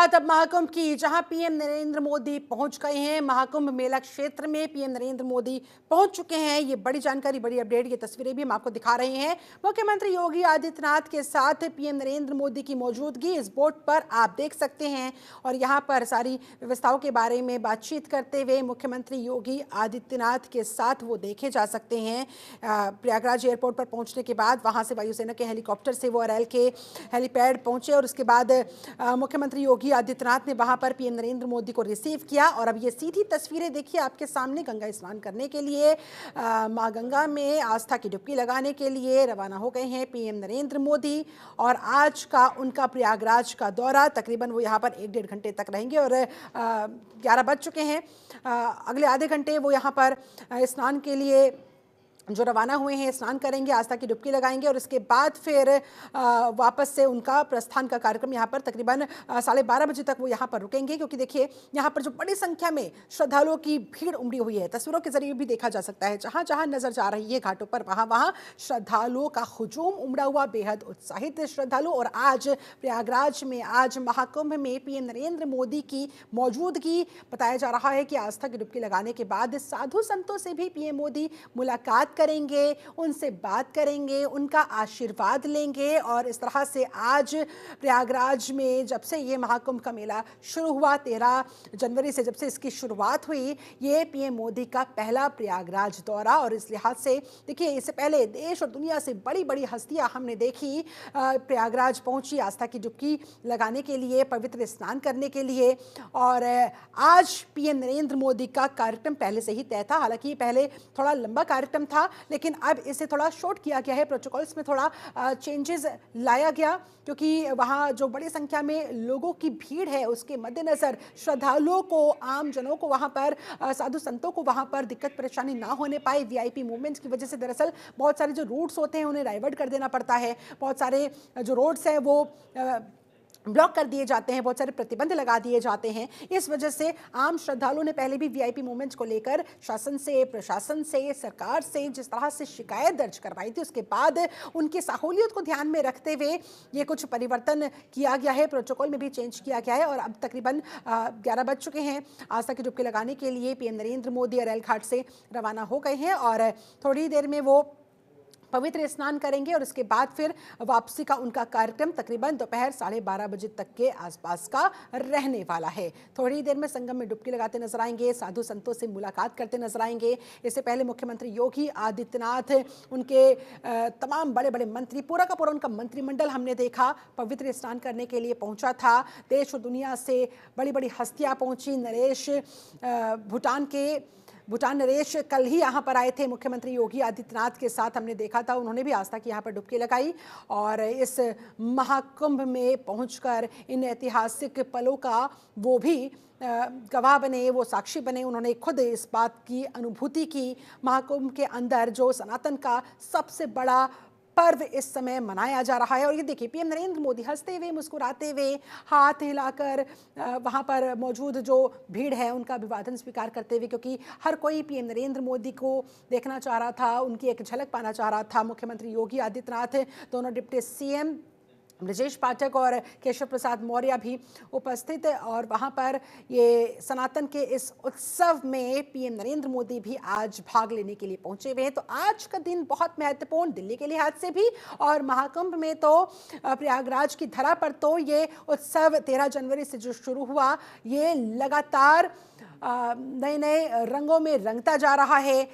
बात अब महाकुंभ की, जहां पीएम नरेंद्र मोदी पहुंच गए हैं। महाकुंभ मेला क्षेत्र में पीएम नरेंद्र मोदी पहुंच चुके हैं। ये बड़ी जानकारी, बड़ी अपडेट, ये तस्वीरें भी हम आपको दिखा रहे हैं। मुख्यमंत्री योगी आदित्यनाथ के साथ पीएम नरेंद्र मोदी की मौजूदगी इस बोट पर आप देख सकते हैं और यहां पर सारी व्यवस्थाओं के बारे में बातचीत करते हुए मुख्यमंत्री योगी आदित्यनाथ के साथ वो देखे जा सकते हैं। प्रयागराज एयरपोर्ट पर पहुंचने के बाद वहां से वायुसेना के हेलीकॉप्टर से वो अरैल के हेलीपैड पहुंचे और उसके बाद मुख्यमंत्री योगी आदित्यनाथ ने वहां पर पीएम नरेंद्र मोदी को रिसीव किया। और अब ये सीधी तस्वीरें देखिए आपके सामने, गंगा स्नान करने के लिए मां गंगा में आस्था की डुबकी लगाने के लिए रवाना हो गए हैं पीएम नरेंद्र मोदी। और आज का उनका प्रयागराज का दौरा, तकरीबन वो यहाँ पर 1-1.5 घंटे तक रहेंगे और 11 बज चुके हैं। अगले आधे घंटे वो यहाँ पर स्नान के लिए जो रवाना हुए हैं, स्नान करेंगे, आस्था की डुबकी लगाएंगे और इसके बाद फिर वापस से उनका प्रस्थान का कार्यक्रम यहाँ पर तकरीबन 12:30 बजे तक वो यहाँ पर रुकेंगे। क्योंकि देखिए यहाँ पर जो बड़ी संख्या में श्रद्धालुओं की भीड़ उमड़ी हुई है, तस्वीरों के जरिए भी देखा जा सकता है। जहाँ जहाँ नजर जा रही है घाटों पर, वहाँ वहाँ श्रद्धालुओं का हुजूम उमड़ा हुआ, बेहद उत्साहित श्रद्धालु। और आज प्रयागराज में, आज महाकुंभ में पीएम नरेंद्र मोदी की मौजूदगी, बताया जा रहा है कि आस्था की डुबकी लगाने के बाद साधु संतों से भी पीएम मोदी मुलाकात करेंगे, उनसे बात करेंगे, उनका आशीर्वाद लेंगे। और इस तरह से आज प्रयागराज में जब से ये महाकुंभ का मेला शुरू हुआ, 13 जनवरी से जब से इसकी शुरुआत हुई, ये पीएम मोदी का पहला प्रयागराज दौरा। और इस लिहाज से देखिए, इससे पहले देश और दुनिया से बड़ी बड़ी हस्तियां हमने देखी प्रयागराज पहुंची आस्था की डुबकी लगाने के लिए, पवित्र स्नान करने के लिए। और आज पीएम नरेंद्र मोदी का कार्यक्रम पहले से ही तय था। हालांकि पहले थोड़ा लंबा कार्यक्रम था, लेकिन अब इसे थोड़ा शॉर्ट किया गया है, प्रोटोकॉल्स में थोड़ा चेंजेस लाया गया। क्योंकि वहाँ जो बड़ी संख्या में लोगों की भीड़ है, उसके मद्देनज़र श्रद्धालुओं को, आम जनों को, वहाँ पर साधु संतों को वहाँ पर दिक्कत परेशानी ना होने पाए। वीआईपी मूवमेंट्स की वजह से दरअसल बहुत सारे जो रूट्स होते हैं उन्हें डाइवर्ट कर देना पड़ता है, बहुत सारे जो रोड्स हैं वो ब्लॉक कर दिए जाते हैं, बहुत सारे प्रतिबंध लगा दिए जाते हैं। इस वजह से आम श्रद्धालुओं ने पहले भी वीआईपी मूवमेंट्स को लेकर शासन से, प्रशासन से, सरकार से जिस तरह से शिकायत दर्ज करवाई थी, उसके बाद उनकी सहूलियत को ध्यान में रखते हुए ये कुछ परिवर्तन किया गया है, प्रोटोकॉल में भी चेंज किया गया है। और अब तकरीबन 11 बज चुके हैं। आस्था की डुबकी लगाने के लिए पीएम नरेंद्र मोदी अरैल घाट से रवाना हो गए हैं और थोड़ी देर में वो पवित्र स्नान करेंगे और उसके बाद फिर वापसी का उनका कार्यक्रम तकरीबन दोपहर 12:30 बजे तक के आसपास का रहने वाला है। थोड़ी देर में संगम में डुबकी लगाते नजर आएंगे, साधु संतों से मुलाकात करते नजर आएंगे। इससे पहले मुख्यमंत्री योगी आदित्यनाथ, उनके तमाम बड़े बड़े मंत्री, पूरा का पूरा उनका मंत्रिमंडल हमने देखा पवित्र स्नान करने के लिए पहुंचा था। देश और दुनिया से बड़ी बड़ी हस्तियां पहुंची। नरेश, भूटान नरेश कल ही यहाँ पर आए थे मुख्यमंत्री योगी आदित्यनाथ के साथ, हमने देखा था, उन्होंने भी आस्था की यहाँ पर डुबकी लगाई। और इस महाकुंभ में पहुंचकर इन ऐतिहासिक पलों का वो भी गवाह बने, वो साक्षी बने। उन्होंने खुद इस बात की अनुभूति की, महाकुंभ के अंदर जो सनातन का सबसे बड़ा पर्व इस समय मनाया जा रहा है। और ये देखिए, पीएम नरेंद्र मोदी हंसते हुए, मुस्कुराते हुए, हाथ हिलाकर वहाँ पर मौजूद जो भीड़ है उनका अभिवादन स्वीकार करते हुए, क्योंकि हर कोई पीएम नरेंद्र मोदी को देखना चाह रहा था, उनकी एक झलक पाना चाह रहा था। मुख्यमंत्री योगी आदित्यनाथ, दोनों डिप्टी सीएम ब्रजेश पाठक और केशव प्रसाद मौर्य भी उपस्थित। और वहां पर ये सनातन के इस उत्सव में पीएम नरेंद्र मोदी भी आज भाग लेने के लिए पहुंचे हुए हैं। तो आज का दिन बहुत महत्वपूर्ण, दिल्ली के लिहाज से भी, और महाकुंभ में तो प्रयागराज की धरा पर तो ये उत्सव 13 जनवरी से जो शुरू हुआ, ये लगातार नए नए रंगों में रंगता जा रहा है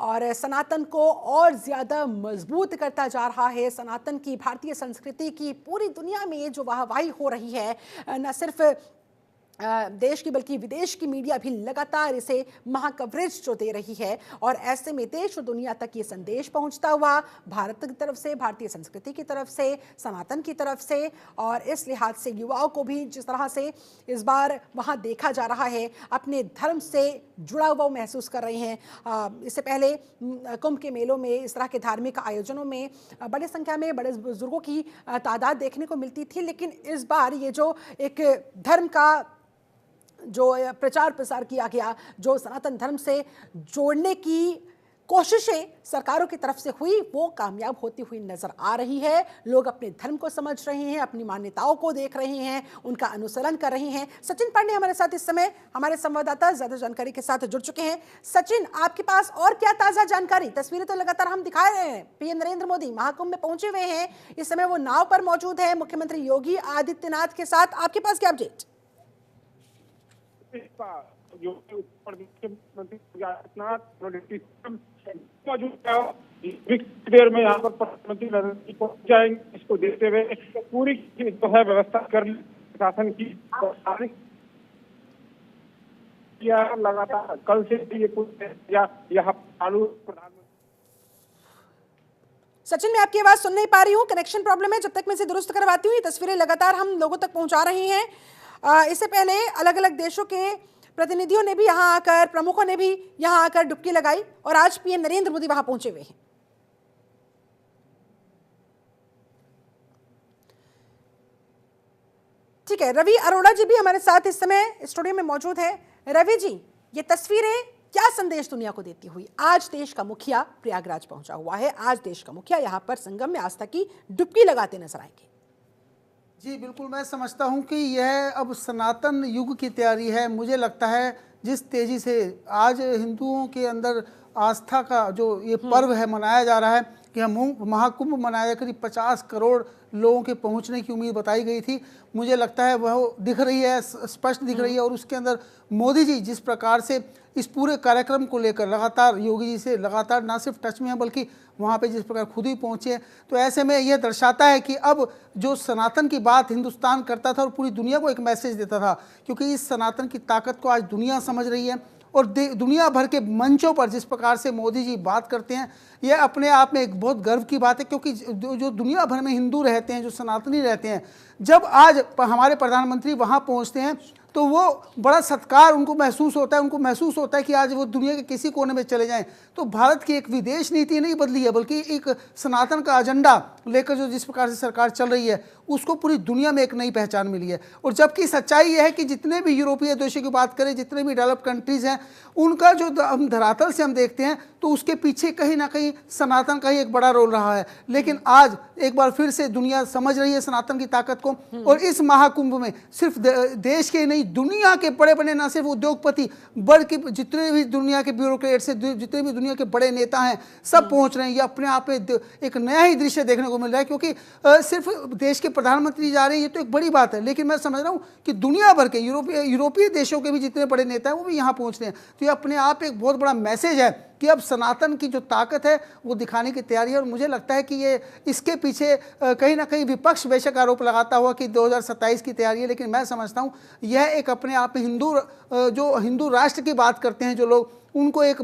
और सनातन को और ज़्यादा मजबूत करता जा रहा है। सनातन की, भारतीय संस्कृति की पूरी दुनिया में जो वाहवाही हो रही है, न सिर्फ देश की बल्कि विदेश की मीडिया भी लगातार इसे महाकवरेज जो दे रही है। और ऐसे में देश और दुनिया तक ये संदेश पहुंचता हुआ, भारत की तरफ से, भारतीय संस्कृति की तरफ से, सनातन की तरफ से, और इस लिहाज से युवाओं को भी जिस तरह से इस बार वहां देखा जा रहा है, अपने धर्म से जुड़ा हुआ महसूस कर रहे हैं। इससे पहले कुंभ के मेलों में, इस तरह के धार्मिक आयोजनों में बड़ी संख्या में बड़े बुजुर्गों की तादाद देखने को मिलती थी, लेकिन इस बार ये जो एक धर्म का जो प्रचार प्रसार किया गया, जो सनातन धर्म से जोड़ने की कोशिशें सरकारों की तरफ से हुई वो कामयाब होती हुई नजर आ रही है। लोग अपने धर्म को समझ रहे हैं, अपनी मान्यताओं को देख रहे हैं, उनका अनुसरण कर रहे हैं। सचिन पांडे हमारे साथ इस समय, हमारे संवाददाता ज्यादा जानकारी के साथ जुड़ चुके हैं। सचिन, आपके पास और क्या ताजा जानकारी? तस्वीरें तो लगातार हम दिखा रहे हैं, पीएम नरेंद्र मोदी महाकुंभ में पहुंचे हुए हैं, इस समय वो नाव पर मौजूद है मुख्यमंत्री योगी आदित्यनाथ के साथ। आपके पास क्या अपडेट? जो मुख्यमंत्री योगी आदित्यनाथ मौजूद है, देर में यहाँ पर प्रधानमंत्री नरेंद्र मोदी पहुंच जाएंगे। इसको देखते हुए पूरी जो है व्यवस्था कर प्रशासन की लगातार कल से ये यहाँ चालू। सचिन, मैं आपकी आवाज सुन नहीं पा रही हूँ, कनेक्शन प्रॉब्लम है। जब तक मैं इसे दुरुस्त करवाती हूँ, ये तस्वीरें लगातार हम लोगों तक पहुंचा रहे हैं। इससे पहले अलग अलग देशों के प्रतिनिधियों ने भी यहाँ आकर, प्रमुखों ने भी यहाँ आकर डुबकी लगाई और आज पीएम नरेंद्र मोदी वहां पहुंचे हुए हैं। ठीक है, रवि अरोड़ा जी भी हमारे साथ इस समय स्टूडियो में मौजूद है। रवि जी, ये तस्वीरें क्या संदेश दुनिया को देती हुई? आज देश का मुखिया प्रयागराज पहुंचा हुआ है, आज देश का मुखिया यहाँ पर संगम में आस्था की डुबकी लगाते नजर आएंगे। जी बिल्कुल, मैं समझता हूं कि यह अब सनातन युग की तैयारी है। मुझे लगता है जिस तेज़ी से आज हिंदुओं के अंदर आस्था का जो ये पर्व है मनाया जा रहा है कि हम महाकुंभ मनाया, करीब 50 करोड़ लोगों के पहुंचने की उम्मीद बताई गई थी। मुझे लगता है वह दिख रही है, स्पष्ट दिख रही है। और उसके अंदर मोदी जी जिस प्रकार से इस पूरे कार्यक्रम को लेकर लगातार योगी जी से लगातार ना सिर्फ टच में है बल्कि वहाँ पे जिस प्रकार खुद ही पहुँचे हैं, तो ऐसे में यह दर्शाता है कि अब जो सनातन की बात हिंदुस्तान करता था और पूरी दुनिया को एक मैसेज देता था, क्योंकि इस सनातन की ताकत को आज दुनिया समझ रही है। और दुनिया भर के मंचों पर जिस प्रकार से मोदी जी बात करते हैं, यह अपने आप में एक बहुत गर्व की बात है। क्योंकि जो दुनिया भर में हिंदू रहते हैं, जो सनातनी रहते हैं, जब आज हमारे प्रधानमंत्री वहाँ पहुँचते हैं तो वो बड़ा सत्कार उनको महसूस होता है। उनको महसूस होता है कि आज वो दुनिया के किसी कोने में चले जाएं तो भारत की एक विदेश नीति नहीं बदली है, बल्कि एक सनातन का एजेंडा लेकर जो जिस प्रकार से सरकार चल रही है उसको पूरी दुनिया में एक नई पहचान मिली है। और जबकि सच्चाई यह है कि जितने भी यूरोपीय देशों की बात करें, जितने भी डेवलप कंट्रीज़ हैं, उनका जो हम धरातल से हम देखते हैं तो उसके पीछे कहीं ना कहीं सनातन का ही एक बड़ा रोल रहा है। लेकिन आज एक बार फिर से दुनिया समझ रही है सनातन की ताकत को। और इस महाकुंभ में सिर्फ देश के नहीं, दुनिया के बड़े बड़े ना सिर्फ उद्योगपति बल्कि जितने भी दुनिया के ब्यूरोक्रेट्स हैं, जितने भी दुनिया के बड़े नेता हैं, सब पहुंच रहे हैं। ये अपने आप में एक नया ही दृश्य देखने को मिल रहा है। क्योंकि सिर्फ देश के प्रधानमंत्री जा रहे हैं, ये तो एक बड़ी बात है, लेकिन मैं समझ रहा हूँ कि दुनिया भर के यूरोपीय देशों के भी जितने बड़े नेता हैं वो भी यहाँ पहुँच रहे हैं। तो ये अपने आप एक बहुत बड़ा मैसेज है कि अब सनातन की जो ताकत है वो दिखाने की तैयारी है। और मुझे लगता है कि ये इसके पीछे कहीं ना कहीं विपक्ष बेशक आरोप लगाता हुआ कि 2027 की तैयारी है, लेकिन मैं समझता हूँ यह एक अपने आप में जो हिंदू राष्ट्र की बात करते हैं जो लोग, उनको एक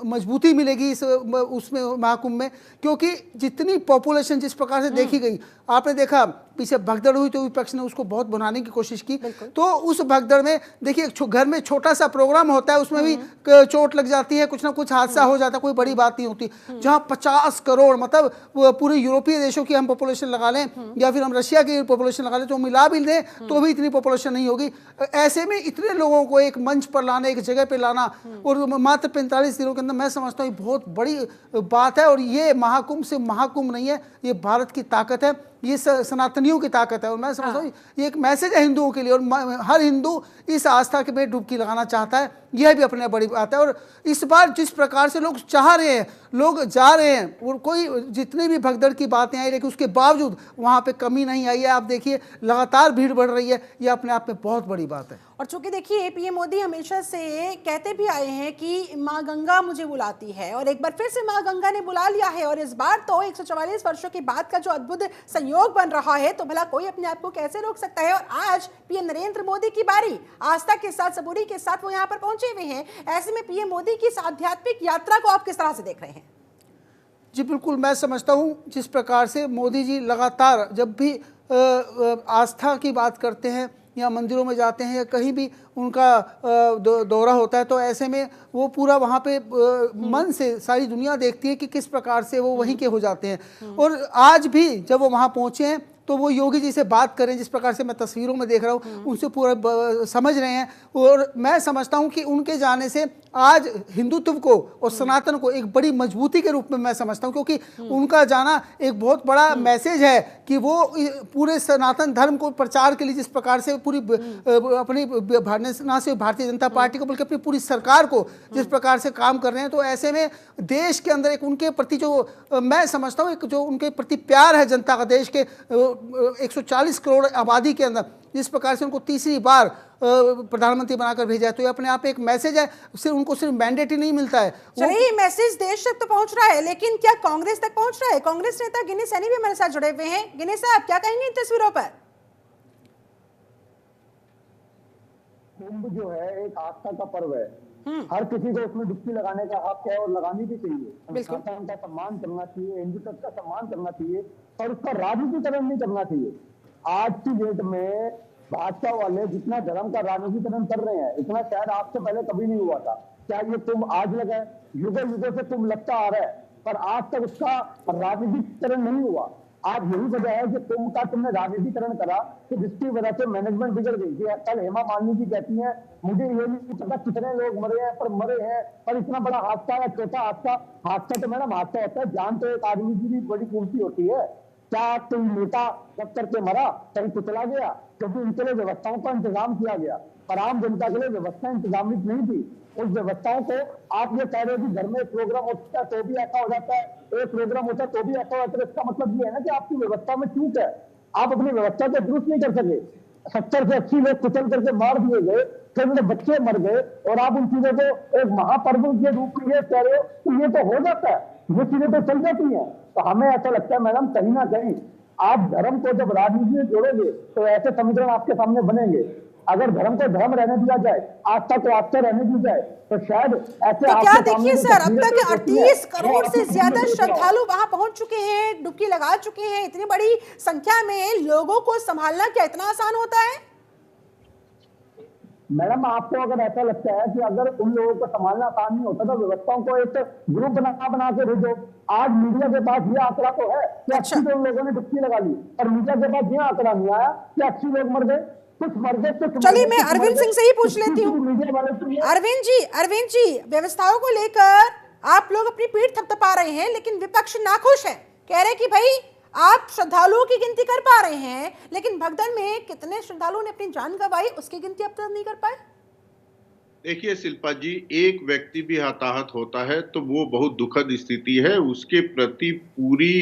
मजबूती मिलेगी इस उसमें महाकुंभ में। क्योंकि जितनी पॉपुलेशन जिस प्रकार से देखी गई, आपने देखा पीछे भगदड़ हुई तो विपक्ष ने उसको बहुत बनाने की कोशिश की। तो उस भगदड़ में देखिए घर में छोटा सा प्रोग्राम होता है, उसमें भी चोट लग जाती है, कुछ ना कुछ हादसा हो जाता है, कोई बड़ी बात नहीं होती। जहाँ 50 करोड़ मतलब पूरे यूरोपीय देशों की हम पॉपुलेशन लगा लें या फिर हम रशिया की पॉपुलेशन लगा लें, तो मिला भी लें तो भी इतनी पॉपुलेशन नहीं होगी। ऐसे में इतने लोगों को एक मंच पर लाना, एक जगह पर लाना, और मात्र 45 दिनों के अंदर, मैं समझता हूँ बहुत बड़ी बात है। और ये महाकुंभ से महाकुंभ नहीं है, ये भारत की ताकत है, ये सनातनियों की ताकत है। और मैं समझता हूँ ये एक मैसेज है हिंदुओं के लिए, और हर हिंदू इस आस्था के में डुबकी लगाना चाहता है, यह भी अपने बड़ी बात है। और इस बार जिस प्रकार से लोग चाह रहे हैं, लोग जा रहे हैं, और कोई जितनी भी भगदड़ की बातें आई लेकिन उसके बावजूद वहाँ पे कमी नहीं आई है। आप देखिए लगातार भीड़ बढ़ रही है, ये अपने आप में बहुत बड़ी बात है। और चूंकि देखिए पीएम मोदी हमेशा से कहते भी आए हैं कि माँ गंगा मुझे बुलाती है, और एक बार फिर से माँ गंगा ने बुला लिया है। और इस बार तो 144 वर्षों के बाद का जो अद्भुत संयोग बन रहा है, तो भला कोई अपने आप को कैसे रोक सकता है। और आज पीएम नरेंद्र मोदी की बारी, आस्था के साथ, सबूरी के साथ वो यहाँ पर पहुंचे हुए हैं। ऐसे में पीएम मोदी की इस आध्यात्मिक यात्रा को आप किस तरह से देख रहे हैं? जी बिल्कुल, मैं समझता हूँ जिस प्रकार से मोदी जी लगातार जब भी आस्था की बात करते हैं या मंदिरों में जाते हैं या कहीं भी उनका दौरा होता है, तो ऐसे में वो पूरा वहाँ पे मन से सारी दुनिया देखती है कि किस प्रकार से वो वहीं के हो जाते हैं। और आज भी जब वो वहाँ पहुँचे हैं तो वो योगी जी से बात करें, जिस प्रकार से मैं तस्वीरों में देख रहा हूँ उनसे पूरा समझ रहे हैं। और मैं समझता हूँ कि उनके जाने से आज हिंदुत्व को और सनातन को एक बड़ी मजबूती के रूप में मैं समझता हूँ, क्योंकि उनका जाना एक बहुत बड़ा मैसेज है कि वो पूरे सनातन धर्म को प्रचार के लिए जिस प्रकार से पूरी अपनी ना सिर्फ भारतीय जनता पार्टी को बल्कि अपनी पूरी सरकार को जिस प्रकार से काम कर रहे हैं, तो ऐसे में देश के अंदर एक उनके प्रति जो मैं समझता हूँ एक जो उनके प्रति प्यार है जनता का, देश के 140 करोड़ आबादी के अंदर जिस प्रकार से उनको तीसरी बार प्रधानमंत्री बनाकर भेजा है, तो ये अपने आप एक मैसेज है। सिर्फ उनको सिर्फ मैंडेट ही नहीं मिलता है। चलिए ये मैसेज देश तक तो पहुंच रहा है, लेकिन क्या कांग्रेस तक पहुंच रहा है? कांग्रेस नेता गिनी सैनी भी हमारे साथ जुड़े हुए हैं। गिनी साहब, क्या कहेंगे इन तस्वीरों पर? कुंभ जो है एक आस्था का पर्व है, हर किसी को उसमें डुबकी लगाने का हक है और लगानी भी चाहिए। सनातन का सम्मान करना चाहिए, हिंदुत्व का सम्मान करना चाहिए और उसका राजनीतिकरण नहीं करना चाहिए। आज की डेट में भाजपा वाले जितना धर्म का राजनीतिकरण कर रहे हैं, इतना शायद आज से पहले कभी नहीं हुआ था। क्या ये कुंभ आज लगा है? युगों युगों से कुंभ लगता आ रहा है, पर आज तक उसका राजनीतिकरण नहीं हुआ। आज यही वजह है कि कुंभ का तुमने राजनीतिकरण करा, तो जिसकी वजह से मैनेजमेंट बिगड़ गई थी। कल हेमा मालिनी जी कहती हैं मुझे ये नहीं पता कितने लोग मरे हैं, पर मरे हैं, पर इतना बड़ा हादसा है, छोटा हादसा। हादसा तो मैडम हादसा होता है, जान तो एक आदमी की भी बड़ी कीमती होती है। क्या कोई नेता कब करके मरा, कहीं कुचला गया? क्योंकि उनके लिए व्यवस्थाओं का इंतजाम किया गया, पर आम जनता के लिए व्यवस्था इंतजामित नहीं थी। उस व्यवस्थाओं को आप ये कह रहे हो कि घर में एक प्रोग्राम होता है तो भी ऐसा हो जाता है, एक प्रोग्राम होता है तो भी ऐसा होता है। इसका मतलब ये है ना कि आपकी व्यवस्था में चूक है, आप अपनी व्यवस्था को दुरुस्त नहीं कर सके। 70 से 80 लोग कुचल करके मार दिए गए, फिर उनके बच्चे मर गए, और आप उन चीजों को एक महापर्व के रूप में ये कह रहे हो, तो ये तो हो जाता है, ये चीजें तो चल जाती हैं। तो हमें ऐसा लगता है मैडम, कहीं ना कहीं आप धर्म को जब राजनीति में जोड़ोगे तो ऐसे समीकरण आपके सामने बनेंगे। अगर धर्म को धर्म रहने दिया जाए, आस्था को आस्था रहने दी जाए, तो शायद ऐसे तो क्या देखिए सर, अब तक 38 करोड़ से ज्यादा श्रद्धालु वहां पहुंच चुके हैं, डुबकी लगा चुके हैं। इतनी बड़ी संख्या में लोगों को संभालना क्या इतना आसान होता है? मैडम, आपको अगर ऐसा लगता है कि अगर उन लोगों को संभालना आसान नहीं होता तो व्यवस्थाओं को एक ग्रुप बना के भेजो। आज मीडिया के पास ये आंकड़ा तो है कि 80 लोगों ने डुबकी लगा ली, और मीडिया के पास ये आंकड़ा नहीं आया कि 80 लोग मर गए, कुछ मर गए, कुछ। चलिए मैं अरविंद सिंह से ही पूछ लेती हूँ। अरविंद जी, व्यवस्थाओं को लेकर आप लोग अपनी पीठ थपथपा रहे हैं, लेकिन विपक्ष नाखुश है, कह रहे कि भाई आप श्रद्धालुओं की गिनती कर पा रहे हैं, लेकिन भगदड़ में कितने श्रद्धालुओं ने अपनी जान गंवाई उसकी गिनती अब तक नहीं कर पाए। देखिए शिल्पा जी, एक व्यक्ति भी हताहत होता है तो वो बहुत दुखद स्थिति है। उसके प्रति पूरी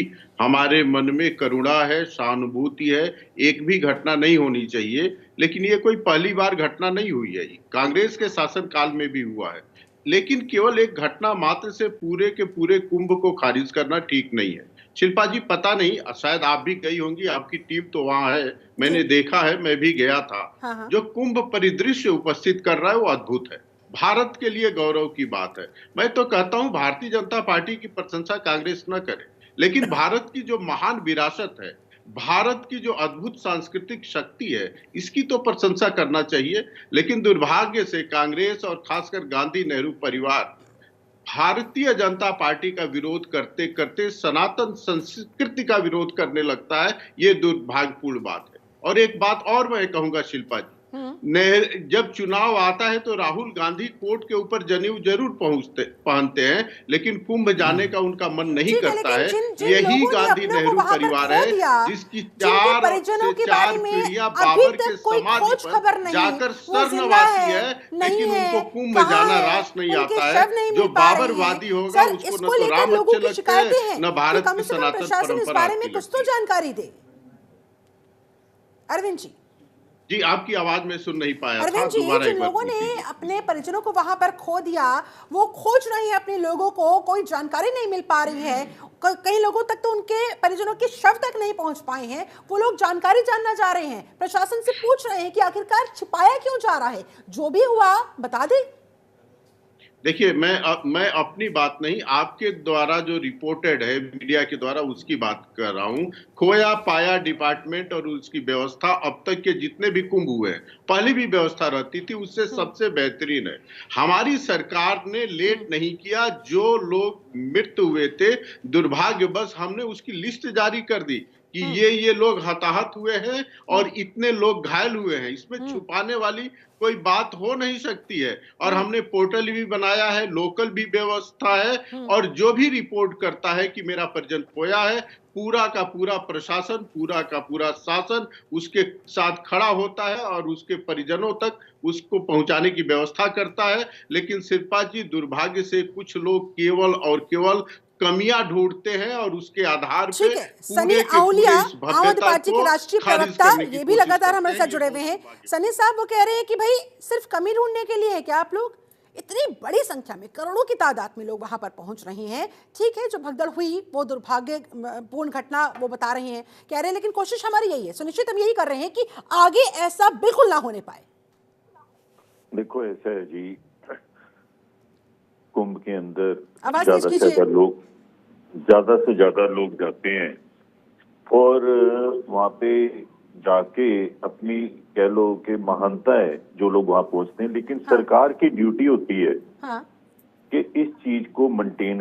हमारे मन में करुणा है, सहानुभूति है। एक भी घटना नहीं होनी चाहिए, लेकिन ये कोई पहली बार घटना नहीं हुई है, कांग्रेस के शासनकाल में भी हुआ है। लेकिन केवल एक घटना मात्र से पूरे के पूरे कुंभ को खारिज करना ठीक नहीं है। शिल्पा जी, पता नहीं, शायद आप भी गई होंगी, आपकी टीम तो वहां है, मैंने देखा है, मैं भी गया था। हाँ। जो कुंभ परिदृश्य उपस्थित कर रहा है वो अद्भुत है, भारत के लिए गौरव की बात है। मैं तो कहता हूं भारतीय जनता पार्टी की प्रशंसा कांग्रेस न करे, लेकिन भारत की जो महान विरासत है, भारत की जो अद्भुत सांस्कृतिक शक्ति है, इसकी तो प्रशंसा करना चाहिए। लेकिन दुर्भाग्य से कांग्रेस और खासकर गांधी नेहरू परिवार भारतीय जनता पार्टी का विरोध करते करते सनातन संस्कृति का विरोध करने लगता है। ये दुर्भाग्यपूर्ण बात है। और एक बात और मैं कहूंगा शिल्पा जी, जब चुनाव आता है तो राहुल गांधी कोर्ट के ऊपर जनेऊ जरूर पहनते हैं, लेकिन कुंभ जाने का उनका मन नहीं करता है। यही गांधी नेहरू परिवार है जिसकी 4 पीढ़ियां बाबर के समाधि पर जाकर सर नवाती है, लेकिन उनको कुंभ जाना रास नहीं आता है। जो बाबरवादी होगा उसको न तो राम अच्छे लगते हैं, न भारत की सनातन परंपरा अच्छी कुछ तो जानकारी दे। अरविंद जी, आपकी आवाज में सुन नहीं पाया था। अरविंद जी, जिन लोगों ने अपने परिजनों को वहां पर खो दिया, वो खोज रहे हैं अपने लोगों को, कोई जानकारी नहीं मिल पा रही है। कई लोगों तक तो उनके परिजनों के शव तक नहीं पहुंच पाए हैं। वो लोग जानकारी जानना चाह रहे हैं, प्रशासन से पूछ रहे हैं कि आखिरकार छिपाया क्यों जा रहा है। जो भी हुआ बता दे। देखिए, मैं अपनी बात नहीं, आपके द्वारा जो रिपोर्टेड है मीडिया के द्वारा, उसकी बात कर रहा हूं। खोया पाया डिपार्टमेंट और उसकी व्यवस्था अब तक के जितने भी कुंभ हुए, पहले भी व्यवस्था रहती थी, उससे सबसे बेहतरीन है। हमारी सरकार ने लेट नहीं किया। जो लोग मृत्यु हुए थे, दुर्भाग्यवश हमने उसकी लिस्ट जारी कर दी कि ये लोग हताहत हुए हैं और इतने लोग घायल हुए हैं। इसमें छुपाने वाली कोई बात हो नहीं सकती है। और हमने पोर्टल भी बनाया है, लोकल भी व्यवस्था है, और जो भी रिपोर्ट करता है कि मेरा परिजन खोया है, पूरा का पूरा प्रशासन, पूरा का पूरा शासन उसके साथ खड़ा होता है और उसके परिजनों तक उसको पहुंचाने की व्यवस्था करता है। लेकिन शिल्पा जी, दुर्भाग्य से कुछ लोग केवल और केवल कमियां ढूंढते हैं और उसके आधार पे ठीक है। सनी आउलिया, आम आदमी पार्टी के राष्ट्रीय प्रवक्ता, ये भी लगातार हमारे साथ जुड़े हुए हैं। सनी साहब, वो कह रहे हैं कि भाई सिर्फ कमी ढूंढने के लिए है क्या आप लोग? इतनी बड़ी संख्या में, करोड़ों की तादाद में लोग वहां पर पहुंच रहे हैं। ठीक है, जो भगदड़ हुई वो दुर्भाग्यपूर्ण घटना वो बता रहे हैं, कह रहे हैं, लेकिन कोशिश हमारी यही है, सुनिश्चित हम यही कर रहे हैं कि आगे ऐसा बिल्कुल ना होने पाए। देखो, ऐसा है जी, कुंभ के अंदर आवाज ज्यादा से ज्यादा लोग जाते हैं और वहाँ पे जाके अपनी, कह लो कि महानता है जो लोग वहाँ पहुंचते हैं, लेकिन सरकार की ड्यूटी होती है हाँ। कि इस चीज को मेंटेन